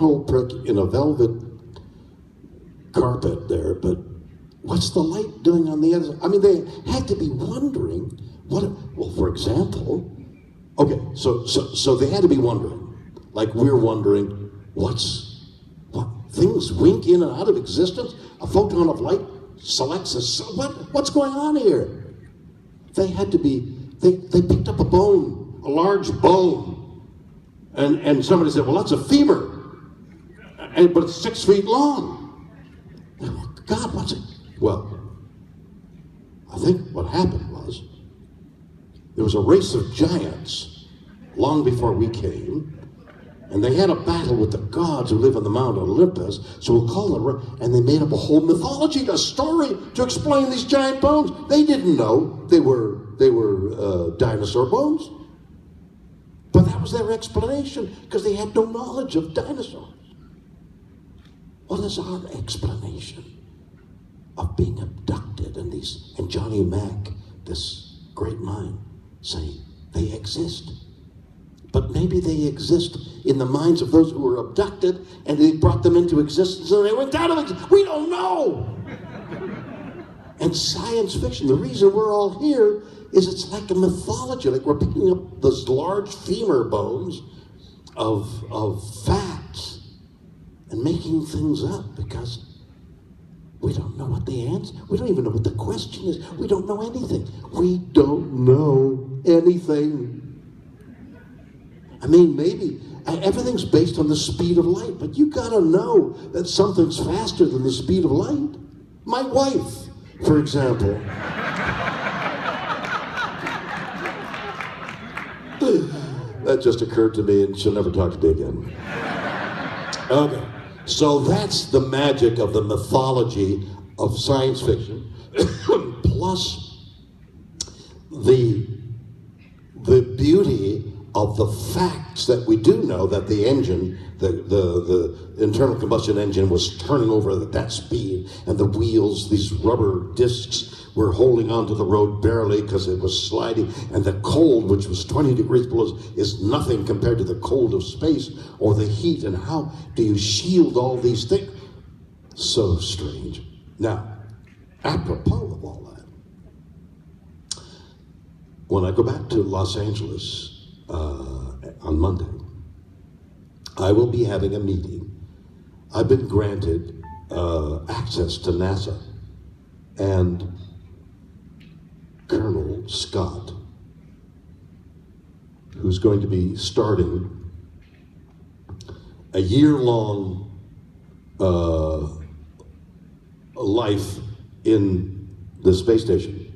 pothole prick in a velvet carpet there, but what's the light doing on the other side? I mean, they had to be wondering what, well, for example, okay, so they had to be wondering, like we're wondering, what, things wink in and out of existence? A photon of light selects what's going on here? They had to be, they picked up a bone, a large bone, and somebody said, well, that's a femur, but it's 6 feet long. God, what's it? Well, I think what happened was there was a race of giants long before we came, and they had a battle with the gods who live on the Mount Olympus, so we'll call them, and they made up a whole mythology, a story to explain these giant bones. They didn't know they were dinosaur bones, but that was their explanation because they had no knowledge of dinosaurs. What is our explanation of being abducted? And Johnny Mack, this great mind, saying they exist. But maybe they exist in the minds of those who were abducted, and they brought them into existence, and they went out of existence. We don't know. And science fiction, the reason we're all here is it's like a mythology, like we're picking up those large femur bones of facts and making things up because we don't know what the answer, we don't even know what the question is. We don't know anything. We don't know anything. I mean, maybe everything's based on the speed of light, but you gotta know that something's faster than the speed of light. My wife, for example. That just occurred to me, and she'll never talk to me again. Okay, so that's the magic of the mythology of science fiction, plus the beauty of the facts that we do know that the engine, the internal combustion engine was turning over at that speed, and the wheels, these rubber discs, were holding onto the road barely because it was sliding, and the cold, which was 20 degrees below, is nothing compared to the cold of space or the heat. And how do you shield all these things? So strange. Now, apropos of all that, when I go back to Los Angeles on Monday, I will be having a meeting. I've been granted access to NASA, and Colonel Scott, who's going to be starting a year-long life in the space station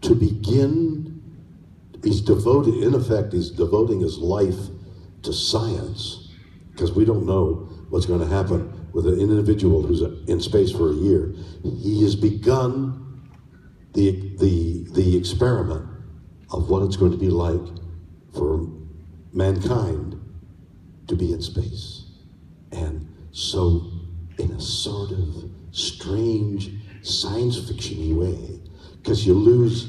to begin. He's devoting his life to science, because we don't know what's going to happen with an individual who's in space for a year. He has begun the experiment of what it's going to be like for mankind to be in space. And so, in a sort of strange science fiction-y way, because you lose,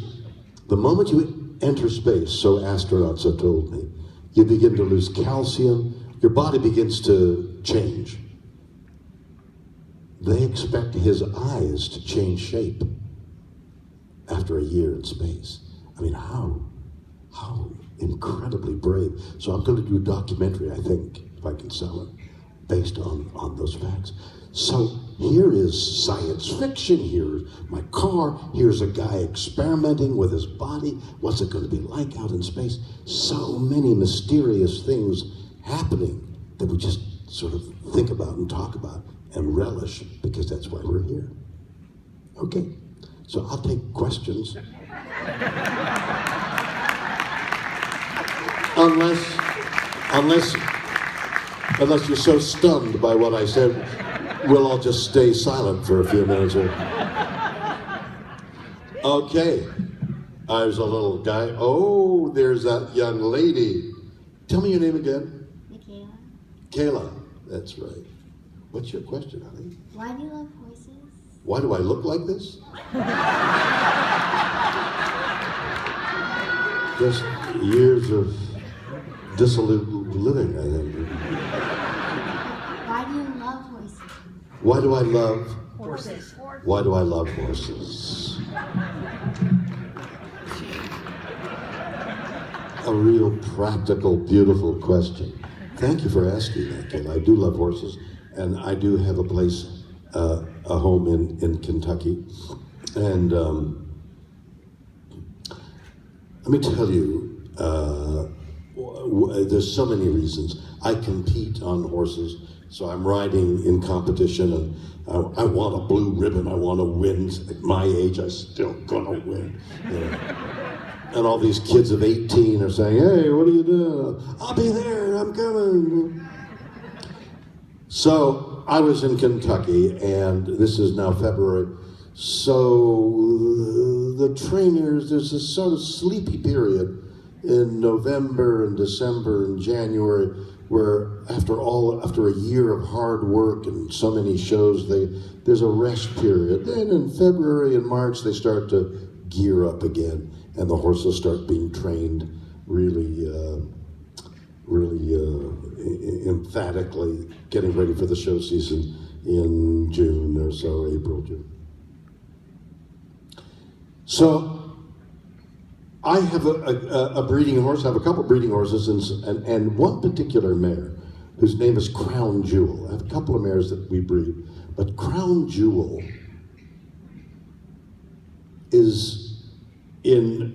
the moment you enter space, so astronauts have told me, you begin to lose calcium, your body begins to change. They expect his eyes to change shape after a year in space. I mean, how incredibly brave. So I'm going to do a documentary, I think, if I can sell it, based on those facts. So here is science fiction, here's my car, here's a guy experimenting with his body. What's it going to be like out in space? So many mysterious things happening that we just sort of think about and talk about and relish, because that's why we're here. Okay, so I'll take questions. Unless you're so stunned by what I said, we'll all just stay silent for a few minutes. Okay, there's a little guy. Oh, there's that young lady. Tell me your name again. Michaela. Kayla, that's right. What's your question, honey? Why do you love horses? Why do I look like this? Just years of dissolute living, I think. Why love horses. Why do I love Horses. Why do I love horses? A real practical, beautiful question. Thank you for asking that, Ken. I do love horses, and I do have a place, a home in Kentucky. And let me tell you, there's so many reasons. I compete on horses, so I'm riding in competition, and I want a blue ribbon. I want to win. At my age, I'm still gonna win. You know? And all these kids of 18 are saying, "Hey, what are you doing?" "I'll be there. I'm coming." So I was in Kentucky, and this is now February. So the trainers, there's this sort of sleepy period in November and December and January, where after a year of hard work and so many shows, there's a rest period. Then in February and March, they start to gear up again, and the horses start being trained really emphatically, getting ready for the show season in June or so, April, June. So I have a breeding horse. I have a couple breeding horses, and one particular mare whose name is Crown Jewel. I have a couple of mares that we breed, but Crown Jewel is, in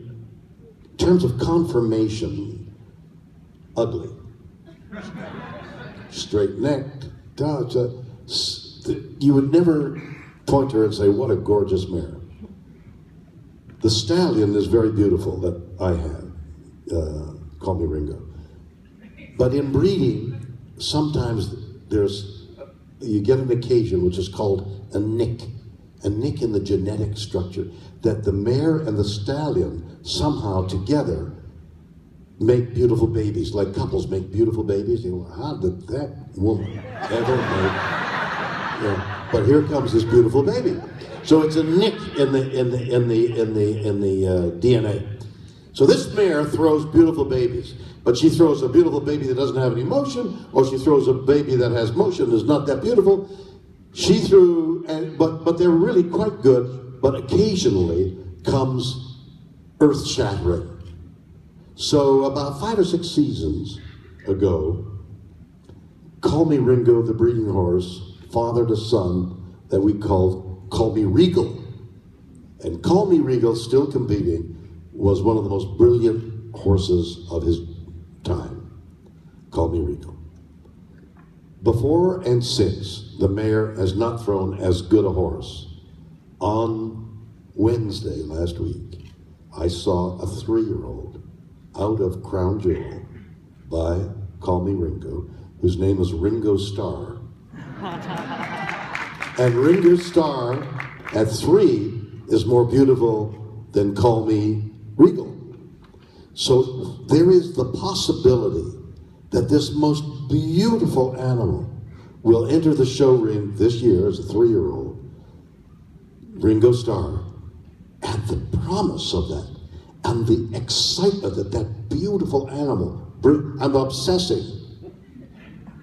terms of conformation, ugly. Straight-necked. You would never point to her and say, "What a gorgeous mare." The stallion is very beautiful that I have. Call me Ringo. But in breeding, sometimes you get an occasion which is called a nick in the genetic structure, that the mare and the stallion somehow together make beautiful babies, like couples make beautiful babies. You know, how did that woman ever make? Yeah. But here comes this beautiful baby. So it's a nick in the DNA. So this mare throws beautiful babies, but she throws a beautiful baby that doesn't have any motion, or she throws a baby that has motion that's not that beautiful. She threw, but they're really quite good. But occasionally comes earth-shattering. So about 5 or 6 seasons ago, Call Me Ringo, the breeding horse, father to son, that we Call Me Regal. And Call Me Regal, still competing, was one of the most brilliant horses of his time. Call Me Regal. Before and since, the mare has not thrown as good a horse. On Wednesday last week, I saw a 3-year-old out of Crown Jewel by Call Me Ringo, whose name is Ringo Starr. And Ringo Starr at 3 is more beautiful than Call Me Regal. So there is the possibility that this most beautiful animal will enter the show ring this year as a 3-year-old, Ringo Starr, and the promise of that, and the excitement that that beautiful animal I'm obsessing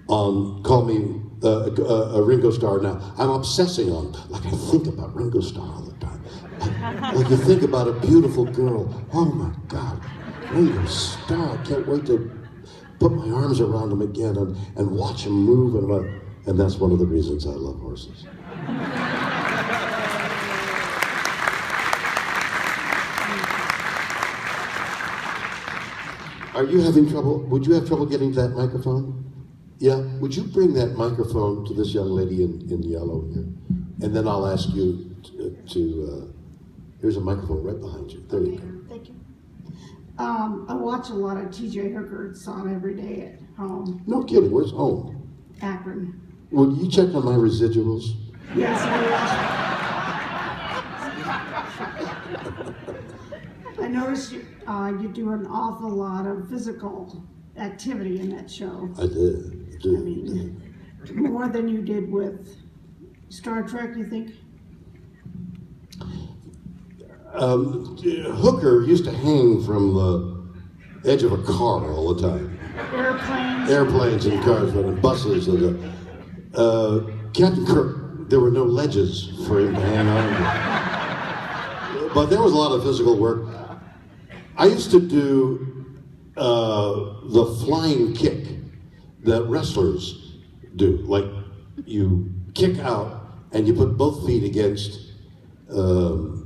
on Call Me Ringo Starr now. I'm obsessing on, like I think about Ringo Starr all the time. Like you think about a beautiful girl. Oh my God, Ringo Starr! I can't wait to put my arms around him again and watch him move. And that's one of the reasons I love horses. Are you having trouble? Would you have trouble getting to that microphone? Yeah? Would you bring that microphone to this young lady in yellow here? And then I'll ask you to here's a microphone right behind you. There you go. Thank you. I watch a lot of T.J. Hooker's on every day at home. No kidding. Where's home? Akron. Would you check on my residuals? Yes, I noticed you do an awful lot of physical activity in that show. I did. I mean, more than you did with Star Trek, you think? Hooker used to hang from the edge of a car all the time. Airplanes. Airplanes and cars and buses. Captain Kirk, there were no ledges for him to hang on to. But there was a lot of physical work. I used to do the flying kick that wrestlers do. Like, you kick out and you put both feet against the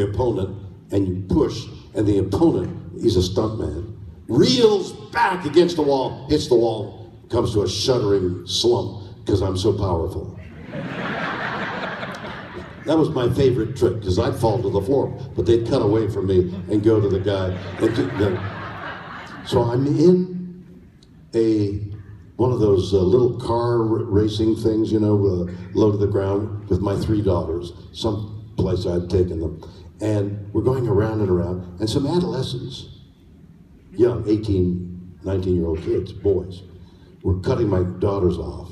opponent and you push, and the opponent, he's a stuntman, reels back against the wall, hits the wall, comes to a shuddering slump because I'm so powerful. That was my favorite trick, because I'd fall to the floor, but they'd cut away from me and go to the guy. So I'm in one of those little car racing things, low to the ground with my 3 daughters, some place I'd taken them. And we're going around and around, and some adolescents, young, 18, 19-year-old kids, boys, were cutting my daughters off.